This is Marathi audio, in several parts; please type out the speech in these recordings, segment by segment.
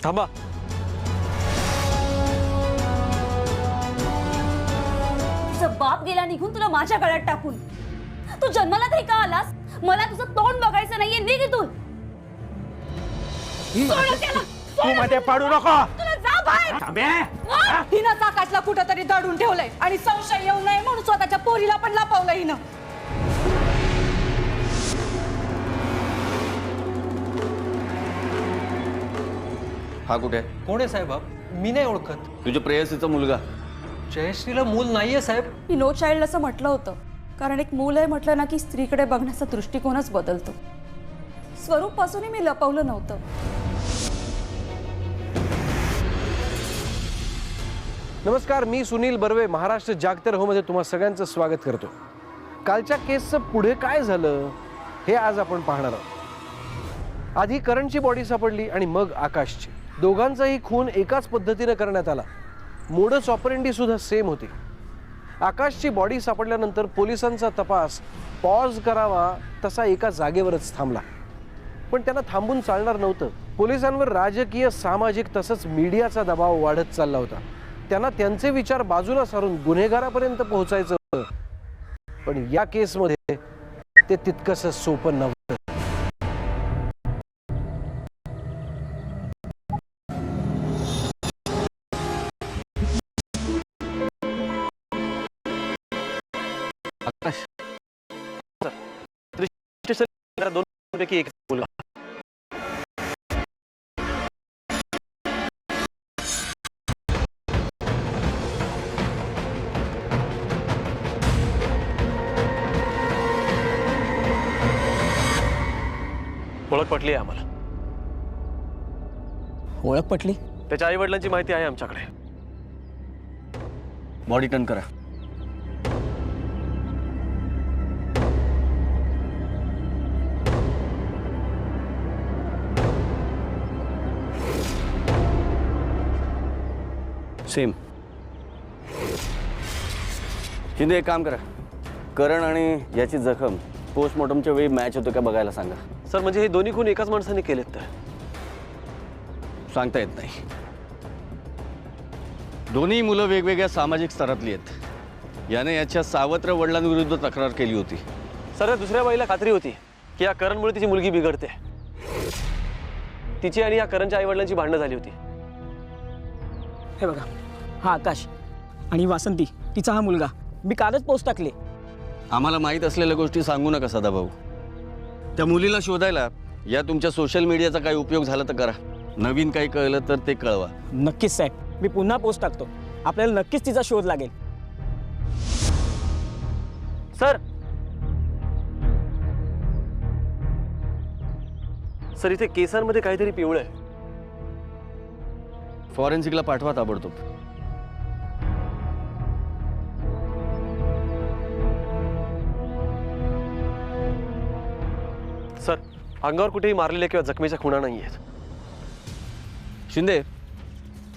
थांबा. तुझा बाप गेला निघून तुला माझ्या गळ्यात टाकून. तू जन्माला तरी का आलास? मला तुझं तोंड बघायचं नाहीये, निघ इथून. तू मध्ये पडू नको. तुला जा बाहेर. हिनं आकाशला कुठंतरी दडून ठेवलंय आणि संशय येऊ नये म्हणून स्वतःच्या पोरीला पण लपवलं हिनं. हा कुठे? कोण आहे साहेब? मी नाही ओळखत. तुझ्या प्रेयसीचा मुलगा. जयश्रीला मूल नाहीये साहेब. मी नो चाइल्ड असं म्हटलं होतं, कारण एक मूल आहे म्हटलं ना की स्त्रीकडे बघण्याचा दृष्टिकोनच बदलतो. स्वरूप पासूनही मी लपवलं नव्हतं. नमस्कार, मी सुनील बर्वे महाराष्ट्र जागते रहोमध्ये तुम्हा सगळ्यांचं स्वागत करतो. कालच्या केसचं पुढे काय झालं हे आज आपण पाहणार आहोत. आधी करणची बॉडी सापडली आणि मग आकाशची. दोघांचाही खून एकाच पद्धतीने करण्यात आला. मोडस ऑपरेंडी सुद्धा सेम होती. आकाशची बॉडी सापडल्यानंतर पोलिसांचा तपास पॉज करावा तसा एका जागेवरच थांबला. पण त्यांना थांबून चालणार नव्हतं. पोलिसांवर राजकीय, सामाजिक तसंच मीडियाचा दबाव वाढत चालला होता. त्यांना त्यांचे विचार बाजूला सारून गुन्हेगारापर्यंत पोहोचायचं होतं. पण या केसमध्ये ते तितकंसं सोपं नव्हतं. आकाश दोन पैकी एक मुलगा. ओळख पटली आहे आम्हाला. ओळख पटली? त्याच्या आई वडिलांची माहिती आहे आमच्याकडे. बॉडी टर्न करा. सेम. शिंदे, एक काम करा. करण आणि याची जखम पोस्टमॉर्टमच्या वेळी मॅच होतो का बघायला सांगा. सर, म्हणजे हे दोन्ही खून एकाच माणसाने केलेत तर? सांगता येत नाही. दोन्ही मुलं वेगवेगळ्या सामाजिक स्तरातली आहेत. याने याच्या सावत्र वडिलांविरुद्ध तक्रार केली होती. सर, दुसऱ्या बाईला खात्री होती की या करणमुळे तिची मुलगी बिघडते. तिची आणि या करणच्या आई वडिलांची भांडणं झाली होती. हे बघा, हा आकाश आणि वासंती तिचा हा मुलगा. मी कालच पोस्ट टाकले. आम्हाला माहीत असलेल्या गोष्टी सांगू नका सदाभाऊ. त्या मुलीला शोधायला या तुमच्या सोशल मीडियाचा काही उपयोग झाला तर करा. नवीन काही कळलं तर ते कळवा. नक्कीच साहेब, मी पुन्हा पोस्ट टाकतो. आपल्याला नक्कीच तिचा शोध लागेल. सर, सर इथे केसांमध्ये काहीतरी पिवळं आहे. फॉरेन्सिकला पाठवा ताबडतोब. सर, अंगावर कुठेही मारलेल्या किंवा जखमीच्या खुणा नाही आहेत. शिंदे,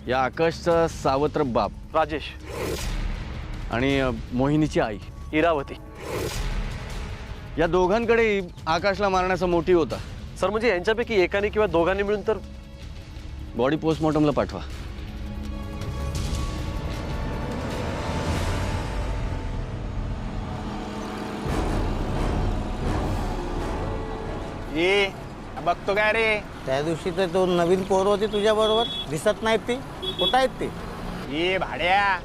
या आकाशचा सावत्र बाप राजेश आणि मोहिनीची आई इरावती, या दोघांकडे आकाशला मारण्याचा मोटिव्ह होता. सर म्हणजे यांच्यापैकी एकाने किंवा दोघांनी मिळून तर. बॉडी पोस्टमॉर्टमला पाठवा. ये बघतो काय रे? त्या दिवशी तर तो नवीन पोर होती तुझ्या बरोबर, दिसत नाहीत ती. कुठं आहेत ती? ये भाड्या,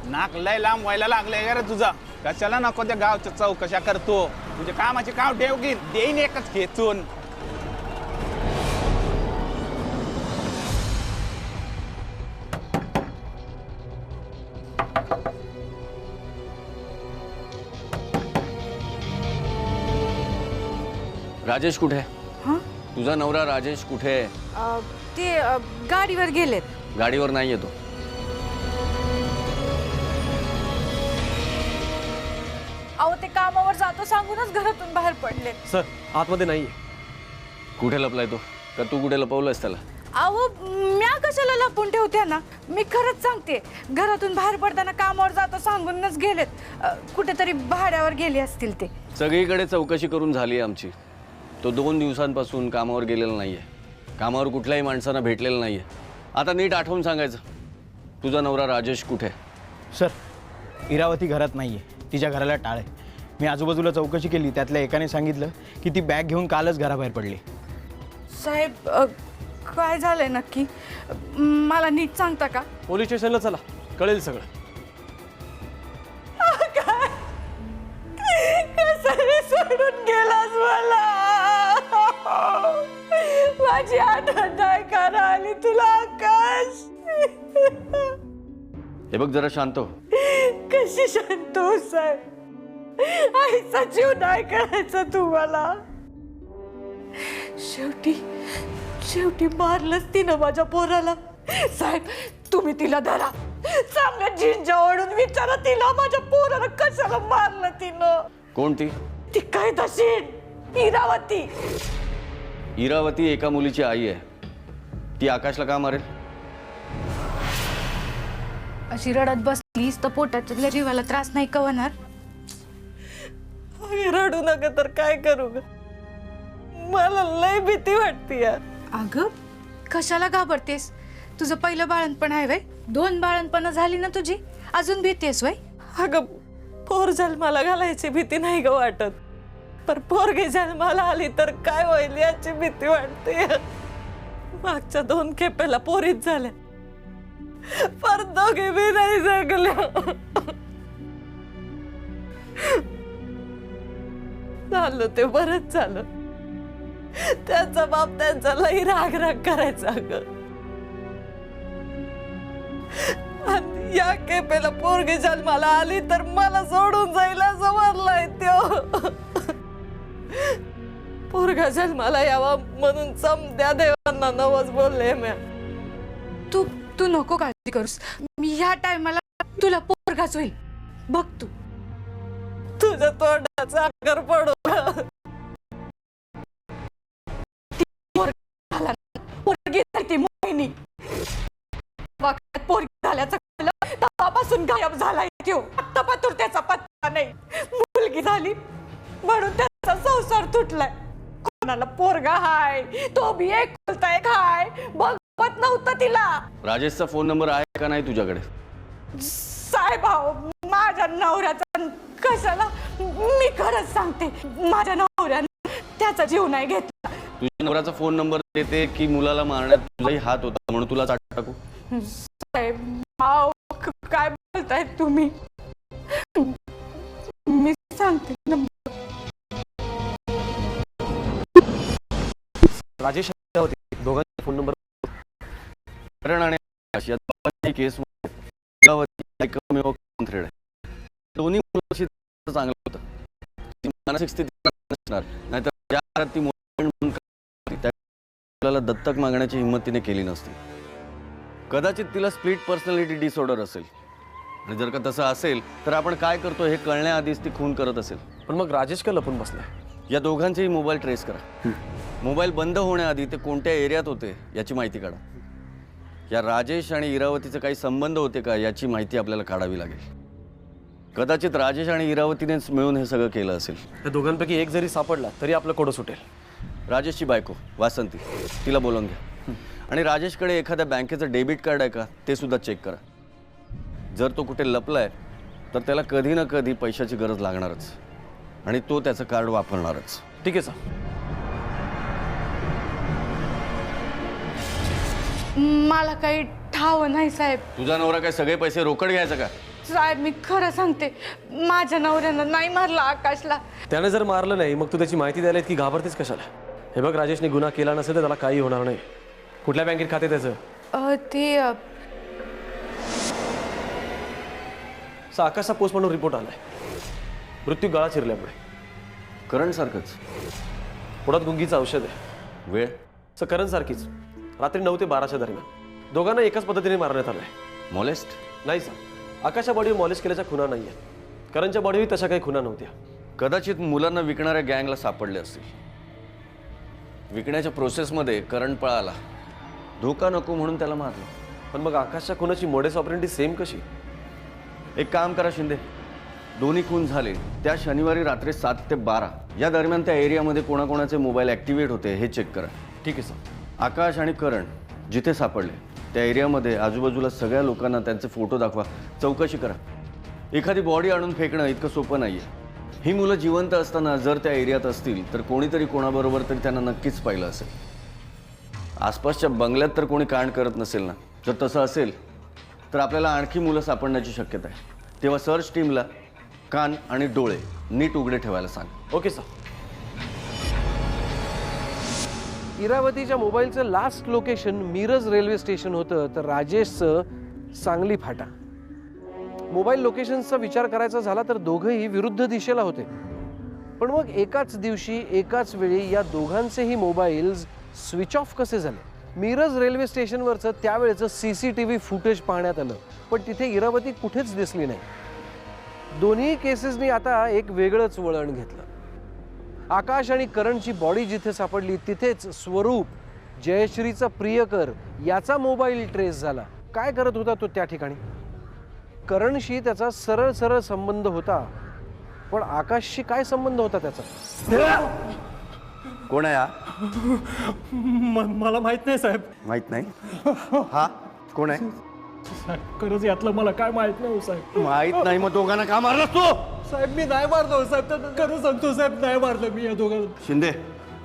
नाक लय लांब व्हायला लागलंय का रे तुझा? कशाला नको त्या गावच्या चौकशा करतो? तुझ्या कामाची काव ठेव की देईन एकच खेचून. राजेश कुठे आहे? हां? तुझा नवरा राजेश कुठे आहे? ते गाडीवर गेलेत. गाडीवर नाही येतो. अहो, ते कामावर जातो सांगूनच घरातून बाहेर पडले. सर, आतमध्ये नाहीये. कुठे लपलाय तो? का तू कुठे लपवलंयस त्याला? अहो, म्या कशाला लपून ठेवते ना. मी खरंच सांगते, घरातून बाहेर पडताना कामावर जातो सांगूनच गेलेत. कुठेतरी भाड्यावर गेले असतील ते. सगळीकडे चौकशी करून झाली आहे आमची. तो 2 दिवसांपासून कामावर गेलेला नाहीये. कामावर कुठल्याही माणसांना भेटलेलं नाहीये. आता नीट आठवून सांगायचं, तुझा नवरा राजेश कुठे आहे? सर, इरावती घरात नाही आहे, तिच्या घराला टाळ आहे. मी आजूबाजूला चौकशी केली, त्यातल्या एकाने सांगितलं की ती बॅग घेऊन कालच घराबाहेर पडली. साहेब काय झालंय नक्की? मला नीट सांगता का? पोलीस स्टेशनला चला, कळेल सगळं. कसं सोडून गेलास मला? माझी आठवण नाही करा आली तुला आकाश. हे बघ, जरा शांत हो. कशी शांत हो साहेब? आईचा जीव नाही करायचा तुम्हाला. शेवटी मारलंच तिनं माझ्या पोराला. साहेब तुम्ही तिला धरा, चांगल्या जिंजा ओढून विचारा तिला माझ्या पोराला कशाला मारलं तिनं. कोणती? ती काय दशीन इरावती. इरावती एका मुलीची आई आहे. ती आकाशला का मारेल? अशी रडत बसलीस तर पोटाच्या जीवाला त्रास नाही का होणार? रडू नका तर काय करू ग? मला लय भीती वाटते यार. अगं कशाला घाबरतेस? तुझं पहिलं बाळणपण आहे वय? 2 बाळणपण झाली ना तुझी, अजून भीतीस वय? अगं पोर जन्माला घालायची भीती नाही ग वाटत, पर पोरगी जन्माला आली तर काय होईल याची भीती वाटते. मागच्या 2 खेपेला पोरीच झाल्या, पर दोघे बी नाही जगल्या. झालं ते बरंच झालं. त्याचा बाप त्यांचा लई राग करायचा ग. आणि या केपेला पोरगी जन्माला आली तर मला सोडून जाईल असं म्हणलाय त्यो. पोरगा जन्माला यावा म्हणून समद्या देवांना नवस बोलले म्या. तू नको काळजी करूस, मी ह्या टायमाला तुला पोरगाच होईल बघ. तू तुझ्या तोंडाचा आकार पडू. पोरगी ती मोहिनी पोरगी झाल्याचं कळलं तेव्हापासून गायब झालाय त्यो. आता पातूर त्याचा पत्ता नाही. मुलगी झाली म्हणून त्याचा संसार तुटलाय. कोणाला पोरगा हाय, तो बी एक हाय, बघत नव्हतं तिला. राजेशचा फोन नंबर आहे का नाही तुझ्याकडे? साहेब माझ्या नवऱ्याचा कशाला? मी खरंच सांगते, माझ्या नवऱ्यानं त्याचा जीव नाही घेतला. तुझ्या नवऱ्याचा फोन नंबर देते की मुलाला मारण्यात तुझाही हात होता म्हणून तुला चाट टाकू? साहेब काय बोलताय तुम्ही? मी सांगते राजेश होते, दोघांचे फोन नंबर. करण आणि आकाश या दोघांची केसमध्ये इरावती एकमेव थ्रेड आहे. दोन्ही मुलांशी चांगलं होतं. ती मानसिक स्थिती नसणार, नाहीतर ज्या ती मुलाला दत्तक मागण्याची हिंमत तिने केली नसती. कदाचित तिला स्प्लिट पर्सनॅलिटी डिसऑर्डर असेल, आणि जर का तसं असेल तर आपण काय करतो हे कळण्याआधीच ती खून करत असेल. पण मग राजेश का लपून बसलाय? या दोघांचेही मोबाईल ट्रेस करा. मोबाईल बंद होण्याआधी ते कोणत्या एरियात होते याची माहिती काढा. या राजेश आणि इरावतीचे काही संबंध होते का याची माहिती आपल्याला काढावी लागेल. कदाचित राजेश आणि इरावतीनेच मिळून हे सगळं केलं असेल. या दोघांपैकी एक जरी सापडला तरी आपलं कोडं सुटेल. राजेशची बायको वासंती, तिला बोलावून घ्या. आणि राजेशकडे एखाद्या बँकेचं डेबिट कार्ड आहे का ते सुद्धा चेक करा. जर तो कुठे लपलाय तर त्याला कधी ना कधी पैशाची गरज लागणारच, आणि तो त्याचं कार्ड वापरणारच. ठीक आहे सर. मला काही ठाव नाही साहेब. तुझा नवरा काय सगळे पैसे रोकड घ्यायचा का? साहेब मी खरं सांगते, माझ्या नवऱ्यानं नाही मारला आकाशला. त्याने जर मारलं नाही मग तू त्याची माहिती द्यायला इतकी घाबरतेस कशाला? हे बघ, राजेशने गुन्हा केला नसेल तर त्याला काही होणार नाही. कुठल्या बँकेत खाते त्याचं? ते आकाशचा पोस्टमॉर्टम रिपोर्ट आलाय. मृत्यू गळा चिरल्यामुळे. करण सारखंच. पोटात गुंगीचं औषध आहे. वेळ सर करण सारखीच, रात्री 9 ते 12च्या दरम्यान. दोघांना एकाच पद्धतीने मारण्यात आलंय. मॉलेस्ट? नाही सर, आकाशच्या बॉडीवर मॉलेस्ट केल्याच्या खुणा नाही आहेत. करणच्या बॉडीवर तशा काही खुणा नव्हत्या. कदाचित मुलांना विकणाऱ्या गँगला सापडले असतील. विकण्याच्या प्रोसेसमध्ये करण पळाला, धोका नको म्हणून त्याला मारलं. पण मग आकाशच्या खुनाची मोडेस ऑपरेंडी सेम कशी? एक काम करा शिंदे, दोन्ही खून झाले त्या शनिवारी रात्री 7 ते 12 या दरम्यान त्या एरियामध्ये कोणाकोणाचे मोबाईल ॲक्टिवेट होते हे चेक करा. ठीक आहे सर. आकाश आणि करण जिथे सापडले त्या एरियामध्ये आजूबाजूला सगळ्या लोकांना त्यांचे फोटो दाखवा, चौकशी करा. एखादी बॉडी आणून फेकणं इतकं सोपं नाही आहे. ही मुलं जिवंत असताना जर त्या एरियात असतील तर कोणीतरी कोणाबरोबर तरी त्यांना नक्कीच पाहिलं असेल. आसपासच्या बंगल्यात तर कोणी कांड करत नसेल ना. जर तसं असेल तर आपल्याला आणखी मुलं सापडण्याची शक्यता आहे. तेव्हा सर्च टीमला कान आणि डोळे नीट उघडे ठेवायला सांग. Okay sir. इरावतीच्या मोबाईलचं last location Miraj railway station होतं, तर राजेशचं सांगली फाटा. मोबाईल लोकेशनचा विचार करायचा झाला तर दोघंही विरुद्ध दिशेला होते. पण मग एकाच दिवशी एकाच वेळी या दोघांचेही मोबाईल्स स्विच ऑफ कसे झाले? मिरज रेल्वे स्टेशनवरचं त्यावेळेचं CCTV फुटेज पाहण्यात आलं, पण तिथे इरावती कुठेच दिसली नाही. दोन्ही केसेसनी आता एक वेगळंच वळण घेतलं. आकाश आणि करणची बॉडी जिथे सापडली तिथेच स्वरूप, जयश्रीचा प्रियकर याचा मोबाईल ट्रेस झाला. काय करत होता तो त्या ठिकाणी? करणशी त्याचा सरळ सरळ संबंध होता, पण आकाशशी काय संबंध होता त्याचा? कोण आहे हा? मला माहित नाही साहेब. माहित नाही. हा कोण आहे? खरंच यातलं मला काय माहित नाही साहेब. माहित नाही मग दोघांना का मारलास तू? साहेब मी नाही मारलो साहेब, तर खरं सांगतो साहेब, नाही मारलं मी या दोघांना. शिंदे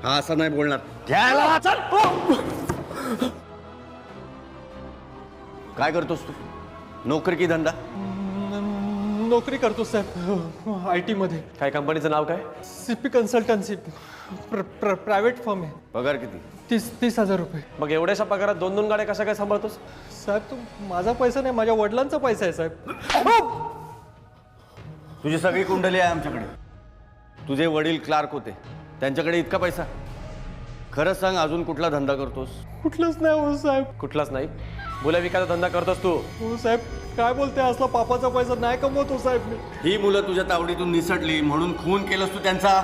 हा असं नाही बोलणार. घ्यायला चल. काय करतोस तू? नोकरी की धंदा? नोकरी करतो साहेब, IT मध्ये. काय कंपनीचं नाव काय? CP कन्सल्टन्सी, प्रायव्हेट फर्म आहे. पगार किती? 30,000 रुपये. मग एवढ्याशा पगारात 2 गाड्या कशा काय सांभाळतोस? साहेब तो माझा पैसा नाही, माझ्या वडिलांचा पैसा आहे साहेब. तुझी सगळी कुंडली आहे आमच्याकडे. तुझे वडील क्लार्क होते, त्यांच्याकडे इतका पैसा? खरं सांग, अजून कुठला धंदा करतोस? कुठलंच नाही हो साहेब. कुठलाच नाही? मुलं विकायचा धंदा करतोस तू? हो साहेब, काय बोलते, असला पापाचा पैसा नाही कमवतो साहेब मी. ही मुलं तुझ्या तावडीतून निसटली म्हणून खून केलंस तू त्यांचा?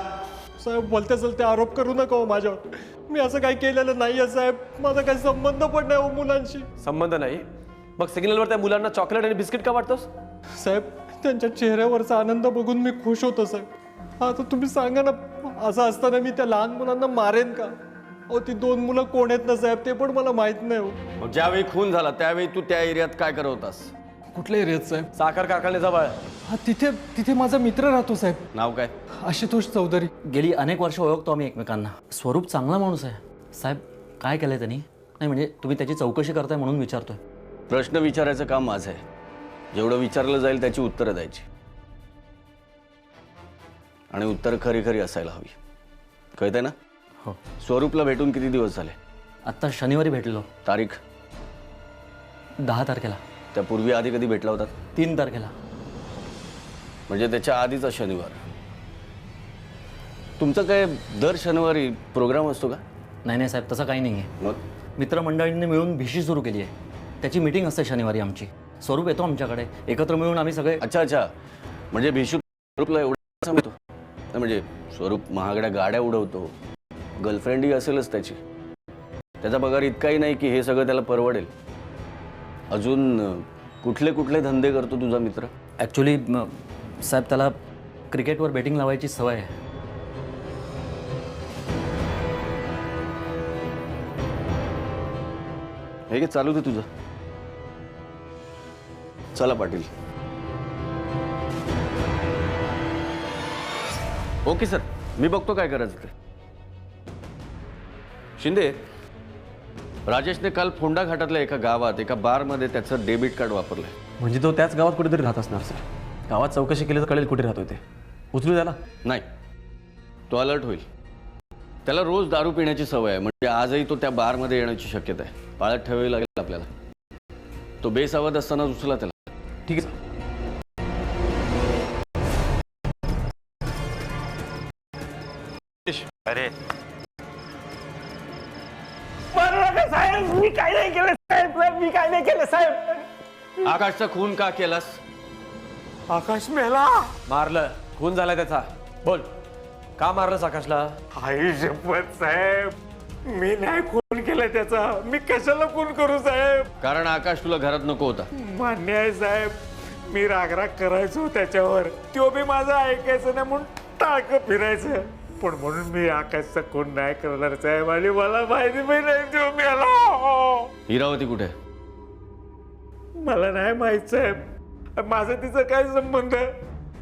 साहेब बोलते चलते आरोप करू नका हो माझ्यावर. मी असं काही केलेलं नाहीये साहेब. माझा काही संबंध पण नाही हो मुलांशी. संबंध नाही? मग सिग्नलवर त्या मुलांना चॉकलेट आणि बिस्किट का वाटतोस? साहेब त्यांच्या चेहऱ्यावरचा आनंद बघून मी खुश होतो साहेब. आता तुम्ही सांगा ना, असं असताना मी त्या लहान मुलांना मारेन का? अहो ती 2 मुलं कोण आहेत ना साहेब, ते पण मला माहित नाही हो. मग ज्यावेळी खून झाला त्यावेळी तू त्या एरियात काय करत होतास? कुठल्या एरियात साहेब? साखर कारखान्याजवळ. हा तिथे माझा मित्र राहतो साहेब, नाव काय? आशुतोष चौधरी. गेली अनेक वर्ष ओळखतो आम्ही एकमेकांना. स्वरूप चांगला माणूस आहे साहेब. काय केलंय त्यांनी? नाही म्हणजे तुम्ही त्याची चौकशी करताय म्हणून विचारतोय. प्रश्न विचारायचं काम माझं आहे. जेवढं विचारलं जाईल त्याची उत्तरं द्यायची, आणि उत्तरं खरी खरी असायला हवी. कळतंय ना? हो. स्वरूपला भेटून किती दिवस झाले? आत्ता शनिवारी भेटलो. तारीख? 10 तारखेला. त्यापूर्वी आधी कधी भेटला होता? 3 तारखेला. म्हणजे त्याच्या आधीचा शनिवार. तुमचं काय दर शनिवारी प्रोग्राम असतो का? नाही साहेब, तसं काही नाही आहे. मग मित्रमंडळींनी मिळून भिशी सुरू केली आहे. त्याची मीटिंग असते शनिवारी आमची. स्वरूप येतो आमच्याकडे, एकत्र मिळून आम्ही सगळे. अच्छा. म्हणजे भिशू स्वरूपला एवढं सांगतो? म्हणजे स्वरूप महागड्या गाड्या उडवतो, गर्लफ्रेंडही असेलच त्याची. त्याचा पगार इतकाही नाही की हे सगळं त्याला परवडेल. अजून कुठले कुठले धंदे करतो तुझा मित्र? ॲक्च्युली साहेब त्याला क्रिकेटवर बेटिंग लावायची सवय आहे. हे काय चालू दे तुझं. चला पाटील. ओके सर, मी बघतो काय करायचं ते. शिंदे, राजेशने काल फोंडा घाटातल्या एका गावात एका बारमध्ये त्याचं डेबिट कार्ड वापरलंय. म्हणजे तो त्याच गावात कुठेतरी राहत असणार सर. गावात चौकशी केली तर कळेल कुठे राहतोय ते. उचलू त्याला? नाही, तो अलर्ट होईल. त्याला रोज दारू पिण्याची सवय आहे, म्हणजे आजही तो त्या बारमध्ये येण्याची शक्यता आहे. पाळत ठेवावी लागेल आपल्याला. तो बेसावध असताना उचला त्याला. ठीक आहे. अरे साहेब मी काय नाही केलं साहेब, मी काय नाही केलं साहेब. आकाशचा खून का केलास? आकाश मेला. मारलं? खून झाला त्याचा. बोल, का मारलंस आकाशला? आई शपथ साहेब, मी नाही खून केलं त्याचा. मी कशाला खून करू साहेब? कारण आकाश तुला घरात नको होता. मान्य आहे साहेब, मी रागराग करायचो त्याच्यावर. तो बी माझं ऐकायचं नाही म्हणून टाळकं फिरायचं. पण म्हणून मी आकाशचा खून नाही करणार साहेब. आणि मला माहिती पण नाही तो मेला. इरावती कुठे? मला नाही माहित साहेब, माझा तिचा काय संबंध?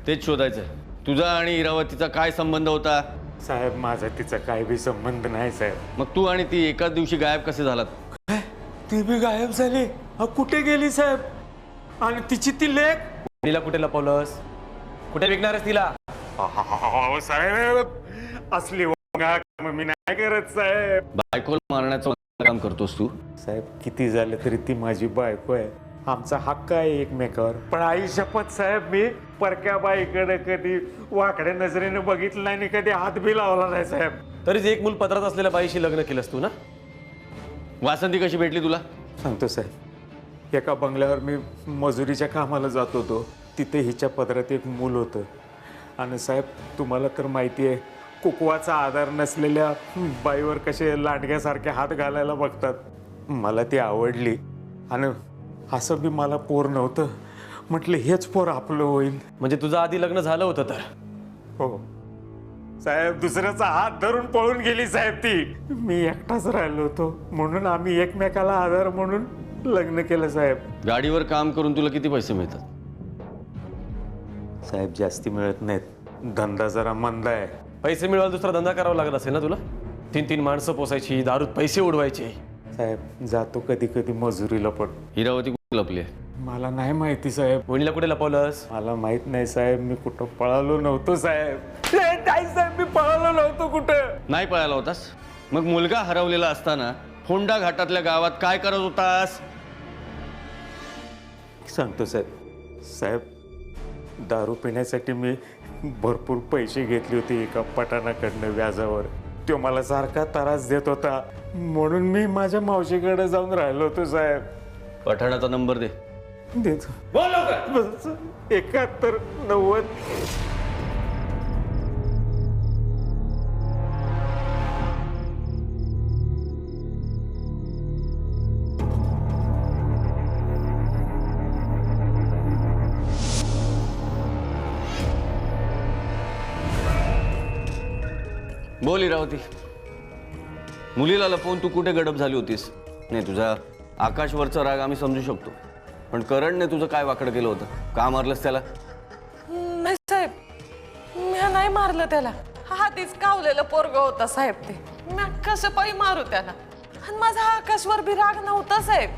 तेच शोधायचं. तुझा आणि इरावतीचा काय संबंध होता? साहेब माझा तिचा काय बी संबंध नाही साहेब. मग तू आणि ती एकाच दिवशी गायब कसे झालात? ती बी गायब झाली. कुठे गेली साहेब? आणि तिची ती लेक? तिला कुठे लपवलंस? कुठे विकणार आहेस तिला? साहेब असली मी नाही करत साहेब. बायकोला मारण्याचं काम करतोस तू? साहेब किती झालं तरी ती माझी बायको आहे, आमचा हक्क आहे एकमेकावर. पण आई शपथ साहेब, मी परक्या बाईकडे कधी वाकड्या नजरेने बघितलं नाही आणि कधी हात बी लावला नाही साहेब. तरीच एक मूल पत्रात असलेल्या बाईशी लग्न केलंस तू ना? वासंती कशी भेटली तुला? सांगतो साहेब, एका बंगल्यावर मी मजुरीच्या कामाला जात होतो. तिथे हिच्या पदरात एक मूल होतं. आणि साहेब तुम्हाला तर माहिती आहे, कुकवाचा आधार नसलेल्या बाईवर कसे लांडग्यासारखे हात घालायला बघतात. मला ती आवडली आणि असं बी मला पोर नव्हतं. म्हटलं हेच पोर आपलं होईल. म्हणजे तुझं आधी लग्न झालं होतं तर? हो साहेब, दुसऱ्याचा हात धरून पळून गेली साहेब ती. मी एकटाच राहिलो होतो म्हणून आम्ही एकमेकाला आधार म्हणून लग्न केलं साहेब. गाडीवर काम करून तुला किती पैसे मिळतात? साहेब जास्ती मिळत नाहीत, धंदा जरा मंदा आहे. पैसे मिळवायला दुसरा धंदा करावा लागत असेल ना तुला? 3-3 माणसं पोसायची, दारूत पैसे उडवायचे. साहेब जातो कधी कधी मजुरीला पण. हिरावती कुठे लपली आहे? मला नाही माहिती साहेब. वहिनीला कुठे लपवलंस? मला माहित नाही साहेब, मी कुठं पळालो नव्हतो साहेब. नाही साहेब, मी पळालो नव्हतो कुठं. नाही पळाला होतास? मग मुलगा हरवलेला असताना फोंडा घाटातल्या गावात काय करत होतास? सांगतो साहेब. साहेब दारू पिण्यासाठी मी भरपूर पैसे घेतले होते एका पठाणाकडनं व्याजावर. तो मला सारखा त्रास देत होता म्हणून मी माझ्या मावशीकडे जाऊन राहिलो होतो साहेब. पठाणाचा नंबर दे. देतो. 71 90. बोल इरावती, मुलीला लपवून तू कुठे गडप झाली होतीस? नाही, तुझा आकाशवरचा राग आम्ही समजू शकतो, पण करणने तुझं काय वाकडं केलं होतं? का मारलंस त्याला? नाही साहेब, मी नाही मारलं त्याला. आधीच कावलेलं पोरग होता साहेब ते. मी कसं पायी मारू त्याला? आणि माझा आकाशवर बी राग नव्हता साहेब.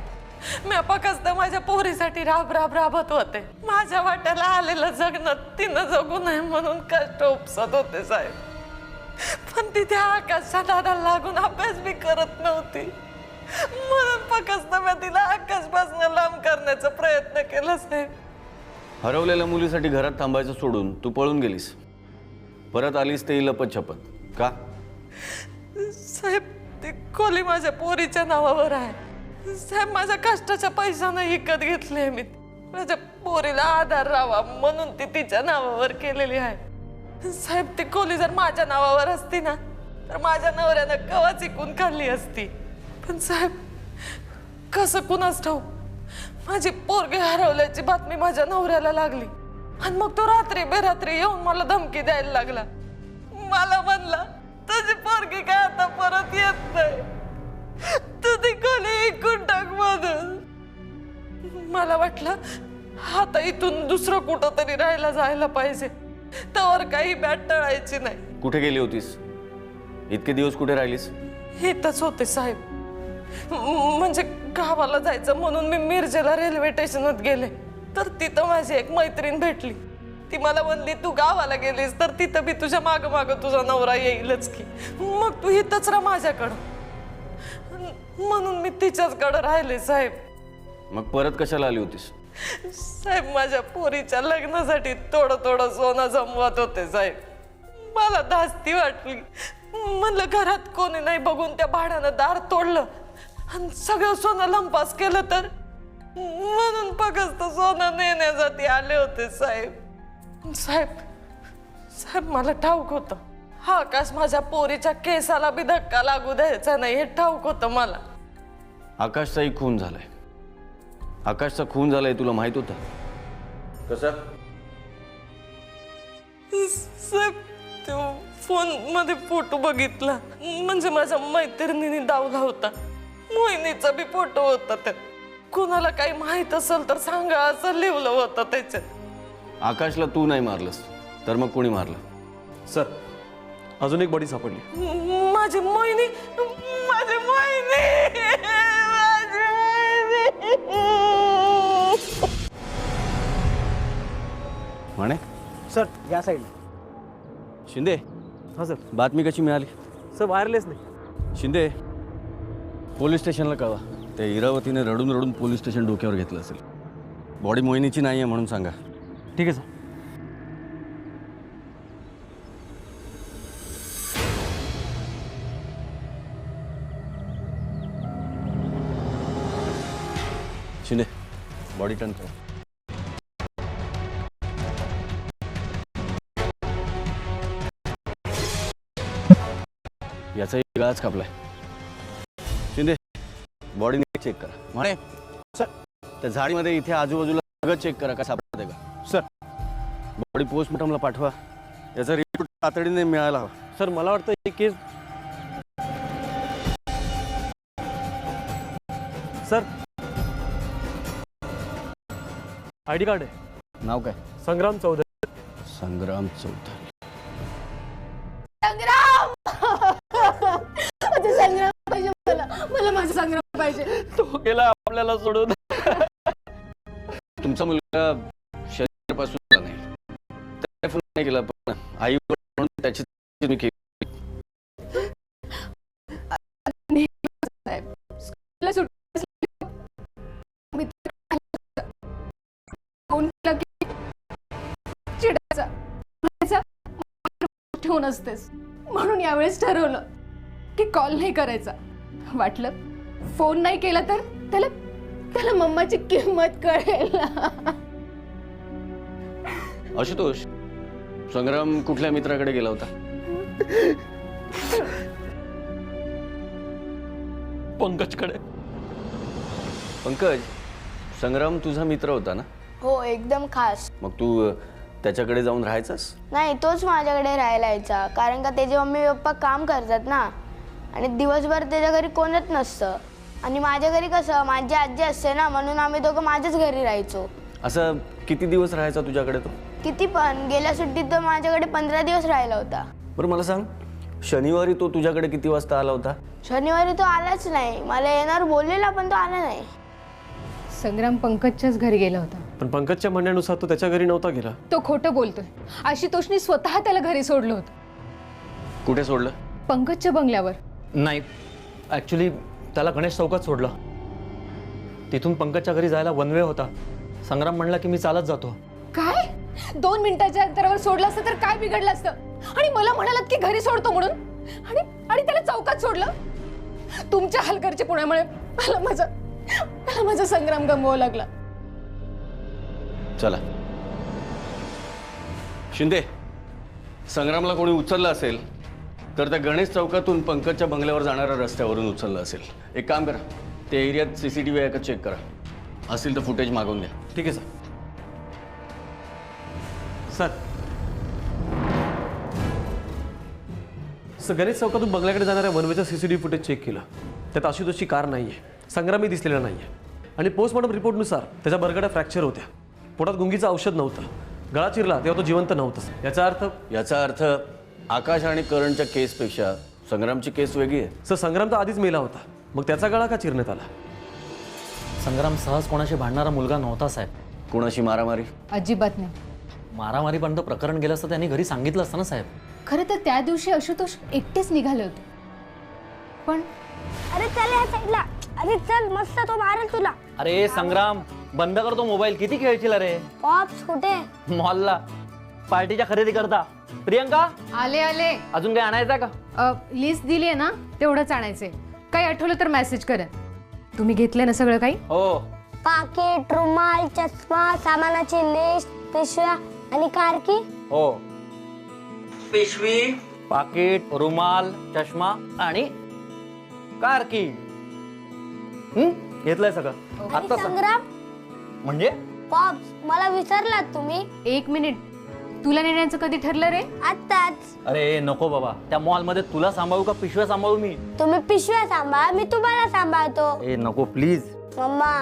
मी फक्त माझ्या पोरीसाठी राबत होते. माझ्या वाट्याला आलेलं जगणं तिनं जगू नये म्हणून कष्ट उपसत होते साहेब. पण तिथे आकाशच्या दादाला लागून अभ्यास बी करत नव्हती म्हणून फक्त मी तिला आकाशपासून लांब करण्याचा प्रयत्न केला साहेब. हरवलेल्या मुलीसाठी घरात थांबायचं सोडून तू पळून गेलीस, परत आलीस ते लपत छपत का? साहेब ती खोली माझ्या पोरीच्या नावावर आहे साहेब. माझ्या कष्टाच्या पैशानं विकत घेतले मी. माझ्या पोरीला आधार राहावा म्हणून ती तिच्या नावावर केलेली आहे साहेब. ती खोली जर माझ्या नावावर असती ना तर माझ्या नवऱ्यानं कवाच इकून खाल्ली असती. पण साहेब कसं कुणाच ठाऊक माझी पोरगी हरवल्याची बातमी माझ्या नवऱ्याला लागली आणि मग तो रात्री बेरात्री येऊन मला धमकी द्यायला लागला. मला म्हणला तुझी पोरगी काय आता परत येत नाही, तू ती खोली इकून टाक मधून. मला वाटलं आता इथून दुसरं कुठं तरी राहायला जायला पाहिजे, त्यावर काही बॅट टळायची नाही. कुठे गेली होतीस? इतके दिवस कुठे राहिलीस? इथंच होते साहेब. म्हणजे गावाला जायचं म्हणून मी मिरजेला रेल्वे स्टेशनात गेले तर तिथं माझी एक मैत्रीण भेटली. ती मला म्हणली तू गावाला गेलीस तर तिथं बी तुझ्या माग माग तुझा नवरा येईलच की, मग तू इथंच राहा माझ्याकडं. म्हणून मी तिच्याचकडं राहिले साहेब. मग परत कशाला आली होतीस? साहेब माझ्या पोरीच्या लग्नासाठी थोडं सोनं जमवत होते साहेब. मला धास्ती वाटली, म्हणलं घरात कोणी नाही बघून त्या भाड्यानं दार तोडलं आणि सगळं सोनं लंपास केलं तर, म्हणून फक्त सोनं नेण्यासाठी आले होते साहेब. साहेब मला ठाऊक होतं हा आकाश माझ्या पोरीच्या केसाला बी धक्का लागू द्यायचा नाही हे ठाऊक होतं मला. आकाशचाही खून झालाय. आकाशचा खून झालाय तुला माहित होतं? कसा? साहेब तो फोन मध्ये फोटो बघितला, म्हणजे माझ्या मैत्रिणीने दावला होता. मोहिनीचा बी फोटो होता त्यात. कुणाला काही माहित असेल तर सांगा असं लिहिलं होतं त्याच्यात. आकाशला तू नाही मारलंस तर मग कोणी मारलं? सर अजून एक बॉडी सापडली. माझी मोहिनी, माझी मोहिनी, माझी मोहिनी. म्हणे सर या साईडला. शिंदे, हां सर. बातमी कशी मिळाली? सर वायरलेस नाही. शिंदे, पोलीस स्टेशनला कळवा. त्या इरावतीने रडून रडून पोलीस स्टेशन डोक्यावर घेतलं असेल. बॉडी मोहिनीची नाही आहे म्हणून सांगा. ठीक आहे सर. शिंदे, बॉडी टर्न कर. याचा गळाच कापलाय. शिंदे, बॉडी चेक करा. म्हणे सर. त्या झाडीमध्ये इथे आजूबाजूला सगळं चेक करा का सापडते का. सर. बॉडी पोस्टमॉर्टमला पाठवा. याचा रिपोर्ट तातडीने मिळायला हवा. सर मला वाटतं ही केस. सर आयडी कार्ड आहे. नाव काय? संग्राम चौधरी. संग्राम चौधरी. संग्राम पाहिजे मला, मला माझा संग्राम पाहिजे. तो गेला आपल्याला सोडून. तुमचा मुलगा शरीरापासून नाही, टेलिफोन नाही केला, पण आई म्हणून त्याची तुम्ही केली. ठेवून असतेस म्हणून यावेळेस ठरवलं की कॉल नाही करायचा. वाटलं फोन नाही केला तर त्याला त्याला मम्माची किंमत कळेल. आशुतोष, संग्राम कुठल्या मित्राकडे गेला होता? पंकजकडे. पंकज, संग्राम तुझा मित्र होता ना? हो, एकदम खास. मग तू त्याच्याकडे जाऊन राहायचास? नाही, तोच माझ्याकडे राहायला यायचा, कारण का त्याचे मम्मी पप्पा काम करतात ना, आणि दिवसभर त्याच्या घरी कोणच नसतं. आणि माझ्या घरी कसं माझी आजी असते ना, म्हणून आम्ही दोघं माझ्याच घरी राहायचो. असं किती दिवस राहायचा तुझ्याकडे तो? किती पण, गेल्या सुट्टीत तर माझ्याकडे 15 दिवस राहिला होता. बरं मला सांग, शनिवारी तो तुझ्याकडे किती वाजता आला होता? शनिवारी तो आलाच नाही. मला येणार बोललेला, पण तो आला नाही. संग्राम पंकजच्याच घरी गेला होता. पण पंकजच्या म्हणण्यानुसार तो त्याच्या घरी नव्हता गेला. तो खोटं बोलतोय. आशुतोषने स्वतः त्याला घरी सोडलं होतं. कुठे सोडलं? पंकजच्या बंगल्यावर. नाही, ॲक्च्युली त्याला गणेश चौकात सोडलं. तिथून पंकजच्या घरी जायला वन वे होता. संग्राम म्हणला की मी चालत जातो. काय? 2 मिनिटाच्या अंतरावर सोडलं असतं तर काय बिघडलं असतं? आणि मला म्हणालात की घरी सोडतो म्हणून, आणि त्याला चौकात सोडलं. तुमच्या हलगर्जी पुण्यामुळे मला माझा संग्राम गमवावा लागला. चला शिंदे, संग्रामला कोणी उचललं असेल तर त्या गणेश चौकातून पंकजच्या बंगल्यावर जाणाऱ्या रस्त्यावरून उचललं असेल. एक काम करा, त्या एरियात CCTV आहे का चेक करा. असेल तर फुटेज मागवून द्या. ठीक आहे सर. सर गणेश चौकातून बंगल्याकडे जाणाऱ्या वनवेचं CCTV फुटेज चेक केलं. त्यात आशुतोषची कार नाही आहे, संग्रामही दिसलेला नाही आहे, आणि पोस्टमॉर्टम रिपोर्टनुसार त्याच्या बरगड्या फ्रॅक्चर होत्या. पोटात गुंगीचं औषध नव्हतं. गळा चिरला तेव्हा तो जिवंत नव्हताच. याचा अर्थ आकाश आणि करणच्या केसपेक्षा संग्रामची केस वेगळी आहे. सर संग्राम तर आधीच मेला होता, मग त्याचा गळा का चिरण्यात आला? संग्राम सहज कोणाशी भांडणारा मुलगा नव्हता साहेब. कोणाशी मारामारी? अजिबात नाही. मारामारीपर्यंत प्रकरण गेलं असतं त्यांनी घरी सांगितलं असतं ना साहेब. खरं तर त्या दिवशी आशुतोष एकटेच निघाले होते, पण अरे चल या साईडला. अरे चल, मस्त तो मारेल तुला. अरे संग्राम, बंद कर तो मोबाईल. किती खेळशील रे? पॉप्स कुठे? मॉलला पार्टीच्या खरेदी करता. प्रियंका, आले अजून काही आणायचं का? लिस्ट दिली आहे ना, तेवढंच आणायचंय. काही आठवलं तर मेसेज करा. तुम्ही घेतलंय ना सगळं काही? हो. पाकिट, रुमाल, चष्मा, सामानाची लिस्ट, पिशव्या आणि कारकी. हो, पिशवी, पाकिट, रुमाल, चष्मा आणि कारकी. घेतलंय सगळं. आता संग्राम, म्हणजे पॉप्स, मला विसरलात तुम्ही? 1 मिनिट, तुला नेण्याचं कधी ठरलं रे? आत्ताच. अरे नको बाबा, त्या मॉल मध्ये तुला सांभाळू का पिशव्या सांभाळू मी? तुम्ही पिशव्या सांभाळा, मी तुम्हाला सांभाळतो. ए नको प्लीज. मम्मा,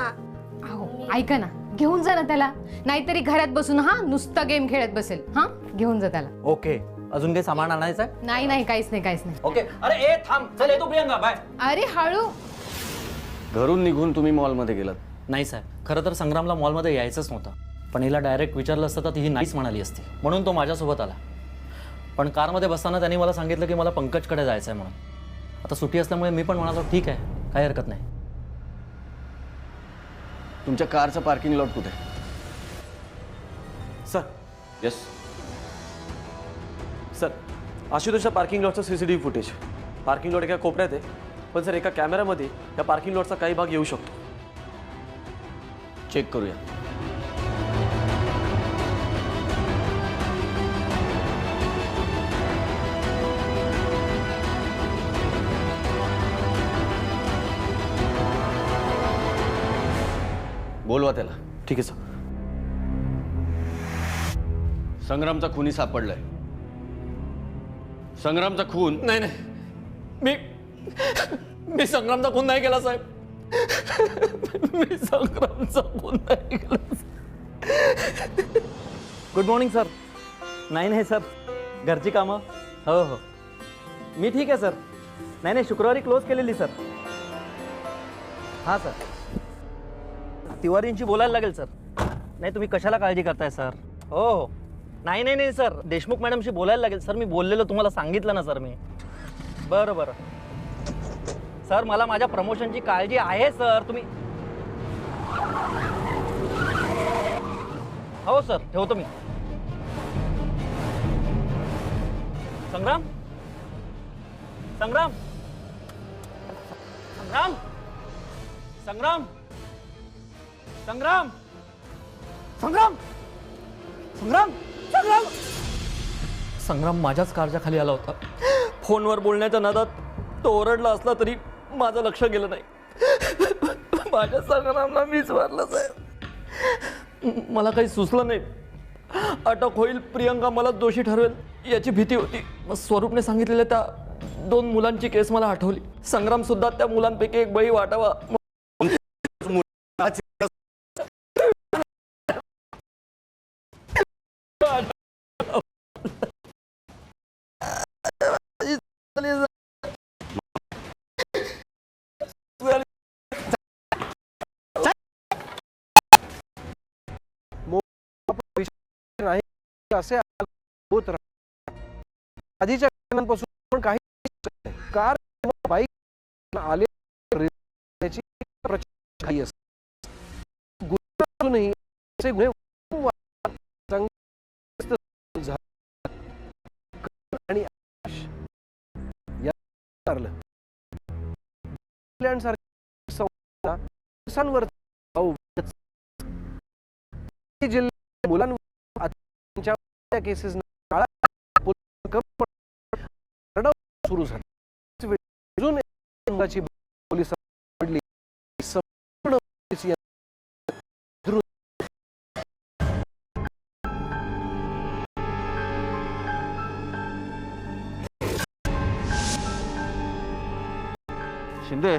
अहो ऐका ना, घेऊन जा ना त्याला. नाहीतरी घरात बसून नुसता गेम खेळत बसेल. घेऊन जा त्याला. ओके, अजून काही सामान आणायचं आहे? नाही नाही, काहीच नाही. ओके. अरे ए थांब, चल येतो प्रियंका, बाय. अरे हळू. घरून निघून तुम्ही मॉलमध्ये गेलात? नाही साहेब, खरं तर संग्रामला मॉलमध्ये यायचंच नव्हतं, पण हिला डायरेक्ट विचारलं असतं तर ती नाहीच म्हणाली असती, म्हणून तो माझ्यासोबत आला. पण कारमध्ये बसताना त्यांनी मला सांगितलं की मला पंकजकडे जायचं आहे म्हणून. आता सुट्टी असल्यामुळे मी पण म्हणालो ठीक आहे, काही हरकत नाही. तुमच्या कारचं पार्किंग लॉट कुठे? सर. येस सर, आशुतोषच्या पार्किंग लॉटचं CCTV फुटेज. पार्किंग लॉट एका कोपऱ्यात आहे, पण सर एका कॅमेऱ्यामध्ये या पार्किंग लॉटचा काही भाग येऊ शकतो. चेक करूया. बोलवा त्याला. ठीक आहे सर. संग्रामचा खुनी सापडलाय. संग्रामचा खून. नाही मी संग्रामचा खून नाही केला साहेब. मी संग्रामचा खून नाही केला. Good morning sir. नाही सर, घरची कामं. हो मी ठीक आहे सर. नाही शुक्रवारी क्लोज केलेली सर. हां सर, तिवारींची बोलायला लागेल सर. नाही तुम्ही कशाला काळजी करताय सर. हो नाही सर, देशमुख मॅडमशी बोलायला लागेल सर. मी बोललेलो, तुम्हाला सांगितलं ना सर मी. बरं सर, मला माझ्या प्रमोशनची काळजी आहे सर. तुम्ही हो सर, ठेवतो मी. संग्राम संग्राम संग्राम संग्राम संग्राम संग्राम संग्राम संग्राम संग्राम माझ्याच कारच्या खाली आला होता. फोनवर बोलण्याच्या नादात तो ओरडला असला तरी माझं लक्ष गेलं नाही. माझ्या संग्रामला मीच मारलं साहेब. मला काही सुचलं नाही. अटक होईल, प्रियंका मला दोषी ठरवेल याची भीती होती. मग स्वरूपने सांगितलेल्या त्या 2 मुलांची केस मला आठवली. संग्राम सुद्धा त्या मुलांपैकी एक बळी वाटावा. असे होत राहतात. आधीच्या घटनांपासून पण काही कार बाईक आले त्याची प्रचंड घाई असते. गुन्हे असे गुन्हे आणि जिल्ह्यात मुलांवर केसेस सुरू झाली. पोलिस शिंदे,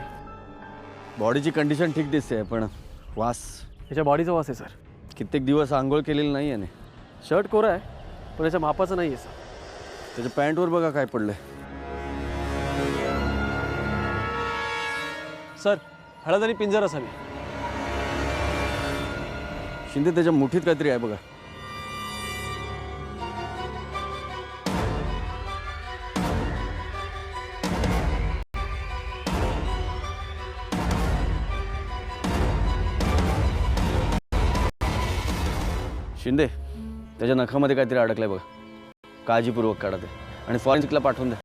बॉडीची कंडिशन ठीक दिसते, पण वास. याच्या बॉडीचा वास आहे सर. कित्येक दिवस आंघोळ केलेली नाही याने. शर्ट कोरा आहे, पण याच्या मापाचं नाही आहे सर. त्याच्या पॅन्टवर बघा काय पडलंय. सर, हळद आणि पिंजर असावी. शिंदे, त्याच्या मुठीत काहीतरी आहे बघा. शिंदे, त्याच्या नखामध्ये काहीतरी अडकलंय बघा. काळजीपूर्वक काढा ते आणि फॉरेन्सिकला पाठवून द्या.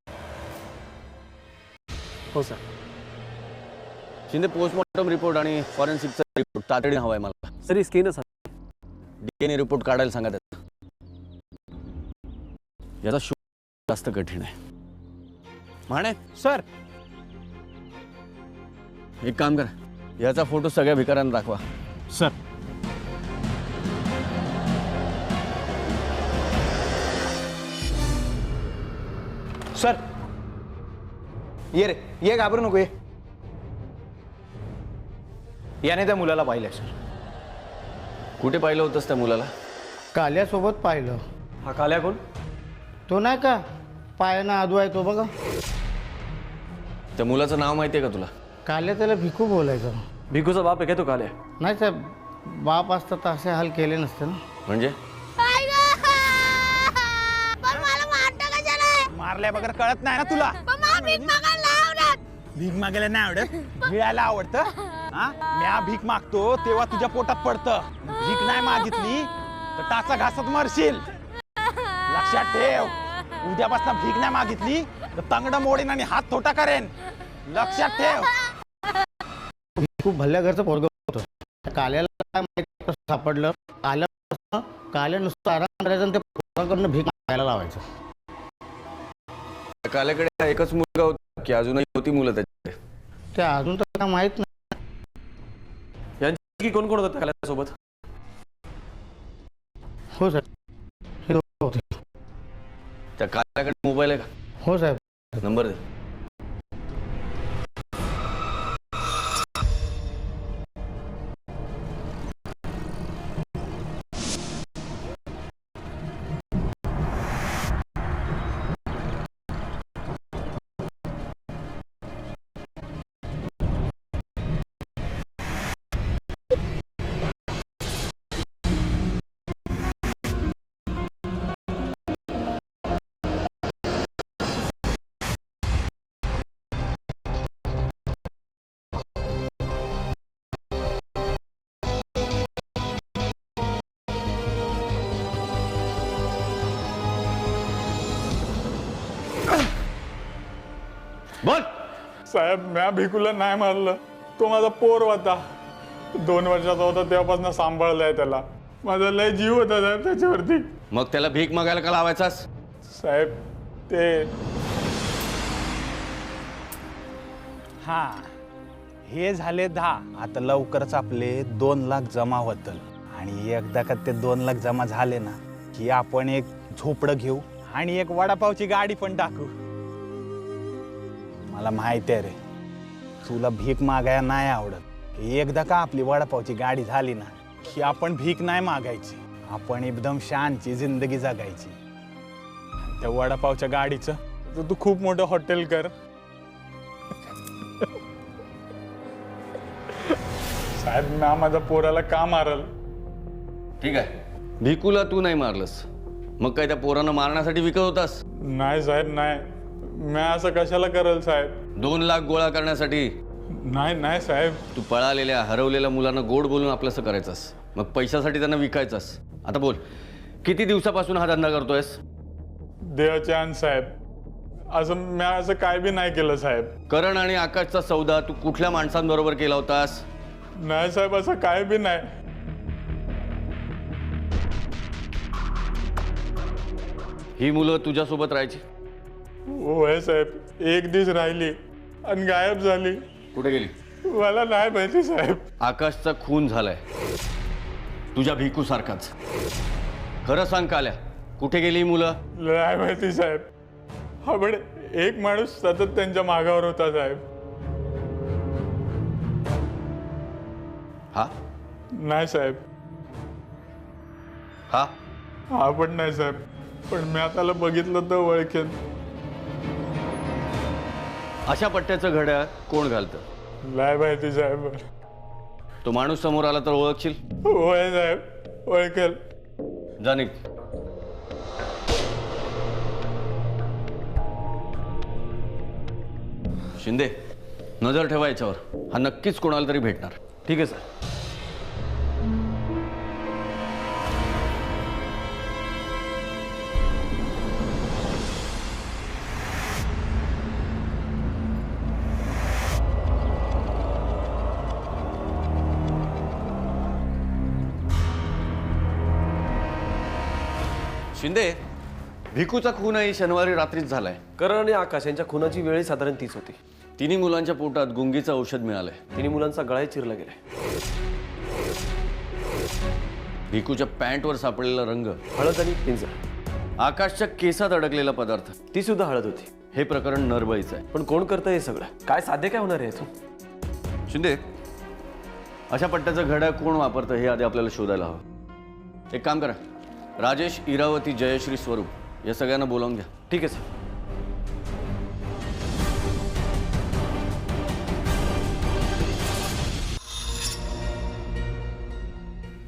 हो सर. शिंदे, पोस्टमॉर्टम रिपोर्ट आणि फॉरेन्सिकचा रिपोर्ट तातडीने हवा आहे मला. सर, स्किनच DNA रिपोर्ट काढायला सांगा त्याचा. याचा शोध जास्त कठीण आहे. माने सर, एक काम करा, याचा फोटो सगळ्या भिकाऱ्यांना दाखवा. सर. सर, ये रे, ये, घाबरू नको. ये. याने त्या मुलाला पाहिलंय सर. कुठे पाहिलं होतंस त्या मुलाला? काल्यासोबत पाहिलं. हा काल्या कोण? तो नाही का पायानं आदू आहे तो बघा. त्या मुलाचं नाव माहिती आहे का तुला? काल्या त्याला भिकू बोलायचं. भिकूचा बाप आहे काय तो काल्या? नाही साहेब, बाप असता तर असे हाल केले नसते ना. म्हणजे मारल्या बगर कळत नाही ना तुला? भीक मागायला नाही आवडत, भिळायला आवडतं. हा, म्या भीक मागतो तेव्हा तुझ्या पोटात पडतं. भीक नाही मागितली तर टाचा घासत मरशील. लक्षात ठेव, उद्यापासून भीक नाही मागितली तर तंगड मोडीन आणि हात थोटा करेन. लक्षात ठेव. खूप भल्या घरचं पोरगं होतं. काल्याला काय माहिती कसं सापडलं. काल्या नुसतं आराम करायचं आणि ते पोराकडनं भीक मागायला लावायचं. काल्याकडे एकच मुलगा होता की अजूनही होती मुलं त्याच्याकडे? ते अजून तर काय माहित नाही. यांची कोण कोण होतं काल्यासोबत? हो साहेब, हे दोघं होते. त्या काल्याकडे मोबाईल आहे का? हो साहेब. नंबर दे. बोल. साहेब, म्या भिकूला नाही मारलं. तो माझा पोर होता. 2 वर्षाचा होता तेव्हापासून सांभाळलाय त्याला. माझा लय जीव होता साहेब त्याच्यावरती. मग त्याला भीक मागायला का लावायचास? साहेब ते हा, हे झाले 10. आता लवकरच आपले 2 लाख जमा होतील. आणि एकदा का ते 2 लाख जमा झाले ना की आपण एक झोपडं घेऊ आणि एक वडापावची गाडी पण टाकू. मला माहिती आहे रे, तुला भीक मागायला नाही आवडत. एकदा का आपली वडापावची गाडी झाली ना की आपण भीक नाही मागायची. आपण एकदम शानची जिंदगी जगायची. त्या वडापावच्या गाडीचं तू खूप मोठं हॉटेल कर. साहेब, म्या माझ्या पोराला का मारल? ठीक आहे, भिकूला तू नाही मारलंस, मग काय त्या पोरानं मारण्यासाठी विकत होतास? नाही साहेब, नाही. म्या असं कशाला करल साहेब? 2 लाख गोळा करण्यासाठी? नाही साहेब. तू पळालेल्या हरवलेल्या मुलांना गोड बोलून आपलंसं करायचंस, मग पैशासाठी त्यांना विकायचंस. आता बोल, किती दिवसापासून हा धंदा करतोयस? देवाच्या साहेब, असं म्या असं काय बी नाही केलं साहेब. करण आणि आकाशचा सौदा तू कुठल्या माणसांबरोबर केला होतास? नाही साहेब, असं काय बी नाही. ही मुलं तुझ्यासोबत राहायची? होय साहेब, 1 दिवस राहिली आणि गायब झाली. कुठे गेली? मला नाही माहिती साहेब. आकाशचा खून झालाय तुझ्या भिकू सारखाच. खरं सांग काल्या, कुठे गेली ही मुलं? नाही माहिती साहेब. हा, पण एक माणूस सतत त्यांच्या मागावर होता साहेब. हा? नाही साहेब. हा? हा पण नाही साहेब, पण मी त्याला बघितलं तर ओळखेन. अशा पट्ट्याचं घड्याळ कोण घालतं? नाही माहिती साहेब. तो माणूस समोर आला तर ओळखशील? होय साहेब, ओळखेल. जा निघ. शिंदे, नजर ठेवा याच्यावर. हा नक्कीच कोणाला तरी भेटणार. ठीक आहे सर. शिंदे, भिकूचा खूनही शनिवारी रात्रीच झालाय. करण आणि आकाश यांच्या खुनाची वेळ साधारण तीच होती. तिन्ही मुलांच्या पोटात गुंगीचं औषध मिळालंय. तिन्ही मुलांचा गळाही चिरला गेलाय. भिकूच्या पॅन्टवर सापडलेला रंग हळद आणि पिंजर. आकाशच्या केसात अडकलेला पदार्थ ती सुद्धा हळद होती. हे प्रकरण नरबळीचं आहे. पण कोण करतं हे सगळं? काय साध्य काय होणार आहे यातून? शिंदे, अशा पट्ट्याचं घड्याळ कोण वापरतं हे आधी आपल्याला शोधायला हवं. एक काम करा, राजेश, इरावती, जयश्री, स्वरूप या सगळ्यांना बोलावून घ्या. ठीक आहे सर.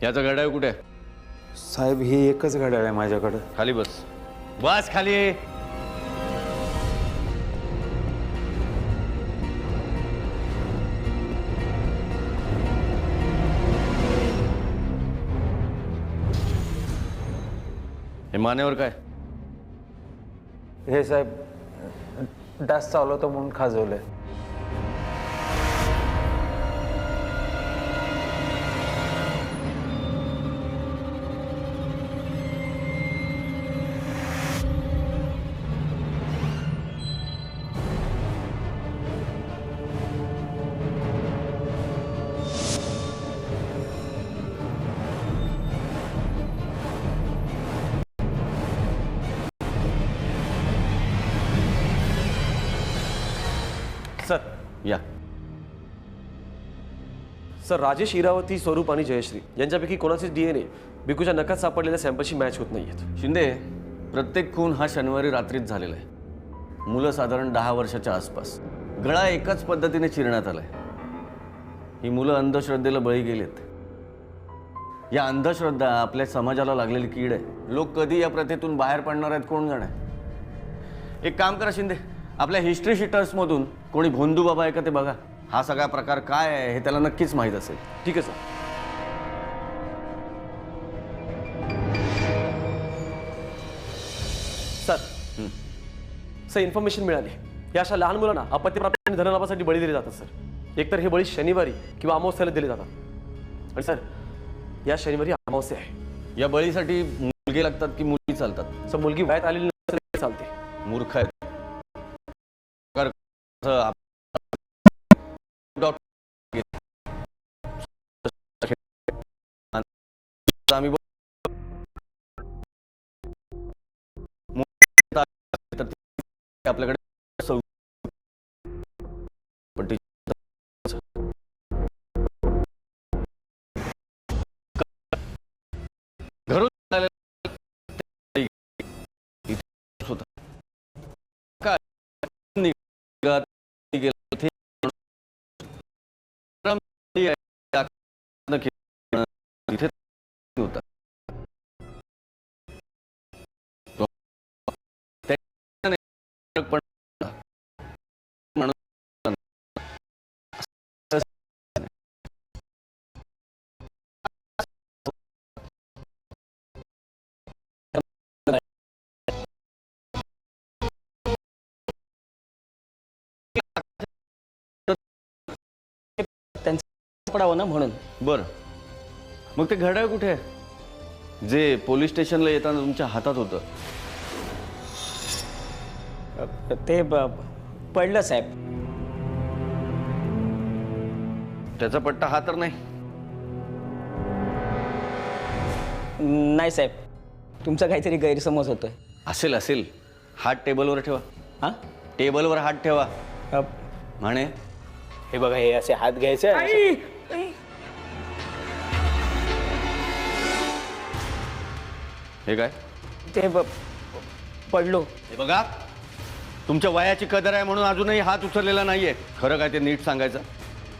याचं घड्याळ कुठे आहे? साहेब हे एकच घड्याळ आहे माझ्याकडं. खाली बस. बस खाली. हे मानेवर काय? हे साहेब डास चालवतो म्हणून खाजवलंय. सर या. सर, राजेश, इरावती, स्वरूप आणि जयश्री यांच्यापैकी कोणाचे DNA भिकूच्या नखात सापडलेल्या सॅम्पलशी मॅच होत नाहीयेत. शिंदे, प्रत्येक खून हा शनिवारी रात्रीच झालेला आहे. मुलं साधारण 10 वर्षाच्या आसपास. गळा एकाच पद्धतीने चिरण्यात आलाय. ही मुलं अंधश्रद्धेला बळी गेलेत. या अंधश्रद्धा आपल्या समाजाला लागलेली कीड आहे. लोक कधी या प्रथेतून बाहेर पडणार आहेत कोण जाणे. एक काम करा शिंदे, आपल्या हिस्ट्री शीटर्समधून कोणी भोंदू बाबा आहे का ते बघा. हा सगळा प्रकार काय आहे हे त्याला नक्कीच माहीत असेल. ठीक आहे सर. सर इन्फॉर्मेशन मिळाली. या अशा लहान मुलांना अपत्यप्राप्त आणि धनलाभासाठी बळी दिले जातात सर. एकतर हे बळी शनिवारी किंवा अमावस्याला दिले जातात. आणि सर, या शनिवारी अमावस्या आहे. या बळीसाठी मुलगी लागतात की मुली चालतात? सर, मुलगी वयात आलेली नसेल तरी चालते. मूर्ख आहेत. आम्ही आपल्याकडे घरून होता काय तिथे होता. पडावं ना म्हणून. बरं, मग ते घड्याळ कुठे आहे जे पोलीस स्टेशनला येताना तुमच्या हातात होतं? ते पडलं साहेब. त्याचा पट्टा हा तर नाही? नाही साहेब, तुमचा काहीतरी गैरसमज होतोय. असेल असेल. हात टेबलवर ठेवा. हां, टेबलवर हात ठेवा. म्हणे हे बघा, हे असे हात घ्यायचे. हे काय? ते पडलो. हे बघा, तुमच्या वयाची कदर आहे म्हणून अजूनही हात उचललेला नाहीये. खरं काय ते नीट सांगायचं.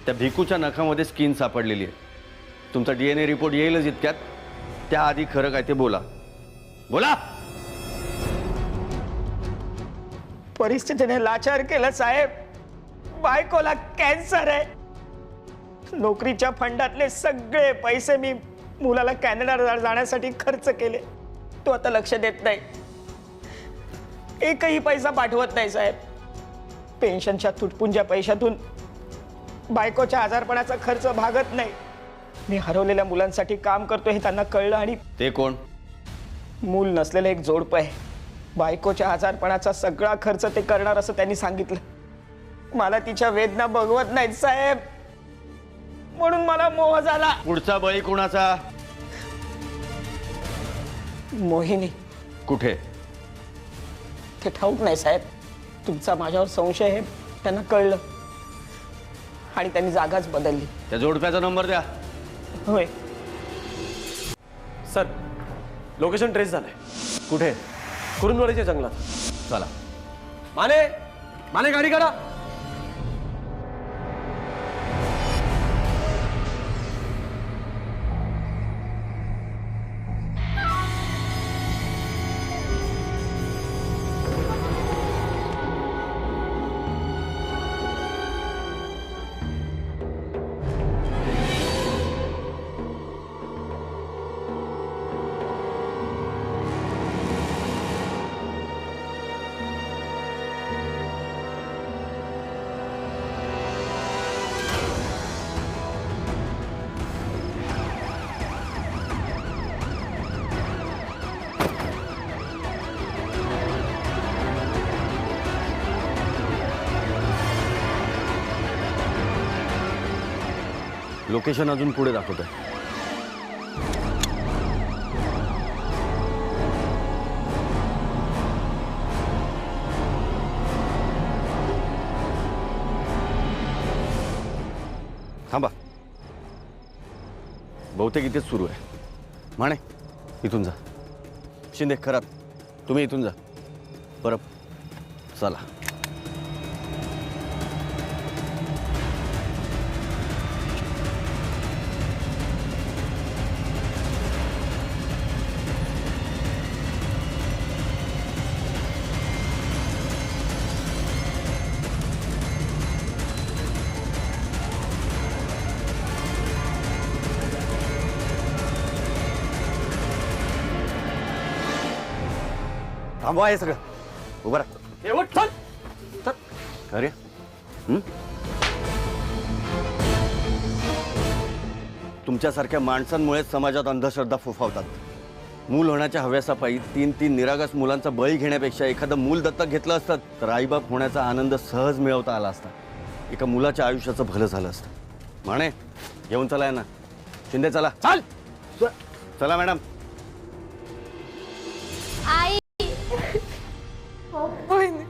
त्या भिकूच्या नखामध्ये स्किन सापडलेली आहे. तुमचा DNA रिपोर्ट येईलच इतक्यात. त्याआधी खरं काय ते बोला. बोला. परिस्थितीने लाचार केलं साहेब. बायकोला कॅन्सर आहे. नोकरीच्या फंडातले सगळे पैसे मी मुलाला कॅनडाला जाण्यासाठी खर्च केले. तो आता लक्ष देत नाही. एकही पैसा पाठवत नाही साहेब. पेन्शनच्या तुटपुंज्या पैशातून बायकोच्या आजारपणाचा खर्च भागत नाही. मी हरवलेल्या मुलांसाठी काम करतो हे त्यांना कळलं आणि ते कोण? मूल नसलेलं एक जोडपं आहे. बायकोच्या आजारपणाचा सगळा खर्च ते करणार असं त्यांनी सांगितलं. मला तिच्या वेदना बघवत नाहीत साहेब, म्हणून मला मोह झाला. पुढचा बळी कोणाचा? मोहिनी. कुठे? ते ठाऊक नाही साहेब. तुमचा माझ्यावर संशय आहे त्यांना कळलं. आणि त्यांनी जागाच बदलली. त्या जोडप्याचा नंबर द्या. होय सर, लोकेशन ट्रेस झालंय. कुठे? कुरुंदवाडीच्या जंगलात. चला. माने माने गाडी काढा. लोकेशन अजून पुढे दाखवतोय. थांबा, बहुतेक इथेच सुरू आहे. माने इथून जा. शिंदे खरात तुम्ही इथून जा. परब चला. थांबवा हे सगळं. उभं राहा. अरे तुमच्यासारख्या माणसांमुळे समाजात अंधश्रद्धा फोफावतात. मूल होण्याच्या हव्यासापायी 3-3 निरागस मुलांचा बळी घेण्यापेक्षा एखादं मूल दत्तक घेतलं असतं तर आईबाप होण्याचा आनंद सहज मिळवता आला असता. एका मुलाच्या आयुष्याचं भलं झालं असतं. माने घेऊन चला यांना. शिंदे चला. चाल. चला मॅडम. आई वहिनी,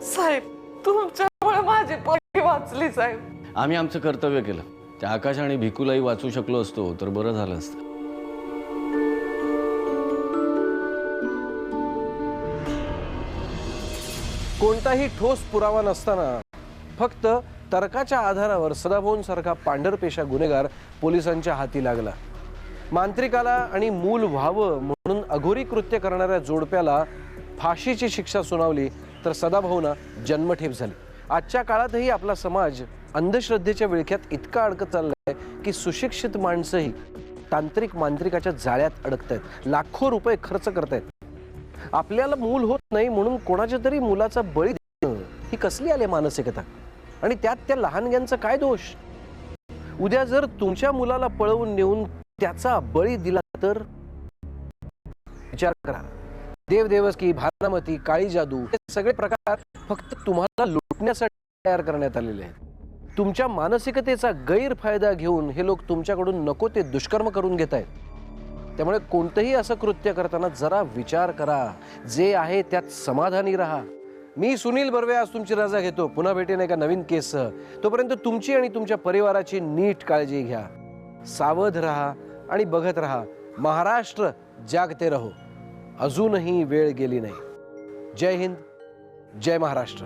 साहेब, तुमच्यामुळे माझी पोरगी वाचली साहेब. आम्ही आमचं कर्तव्य केलं. त्या आकाश आणि भिकूलाही वाचू शकलो असतो तर बरं झालं असतं. कोणताही ठोस पुरावा नसताना फक्त तर्काच्या आधारावर सदाभाऊंसारखा पांढरपेशा गुन्हेगार पोलिसांच्या हाती लागला. मांत्रिकाला आणि मूल व्हावं म्हणून अघोरी कृत्य करणाऱ्या जोडप्याला फाशीची शिक्षा सुनावली तर सदाभाऊंना जन्मठेप झाली. आजच्या काळातही आपला समाज अंधश्रद्धेच्या विळख्यात इतका अडकत चाललाय की सुशिक्षित माणसंही तांत्रिक मांत्रिकाच्या जाळ्यात अडकतायत. लाखो रुपये खर्च करतायत. आपल्याला मूल होत नाही म्हणून कोणाच्या तरी मुलाचा बळी देणं ही कसली आली मानसिकता? आणि त्यात त्या लहानग्यांचा काय दोष? उद्या जर तुमच्या मुलाला पळवून नेऊन त्याचा बळी दिला तर विचार करा. देवदेवस्की, भानामती, काळी जादू हे सगळे प्रकार फक्त तुम्हाला लुटण्यासाठी तयार करण्यात आलेले आहेत. तुमच्या मानसिकतेचा गैरफायदा घेऊन हे लोक तुमच्याकडून नको ते दुष्कर्म करून घेत आहेत. त्यामुळे कोणतंही असं कृत्य करताना जरा विचार करा. जे आहे त्यात समाधानी राहा. मी सुनील बर्वे आज तुमची रजा घेतो. पुन्हा भेटेन एका नवीन केससह. तोपर्यंत तुमची आणि तुमच्या परिवाराची नीट काळजी घ्या. सावध राहा आणि बघत राहा. महाराष्ट्र जागते रहो. अजूनही वेळ गेली नाही. जय हिंद, जय महाराष्ट्र.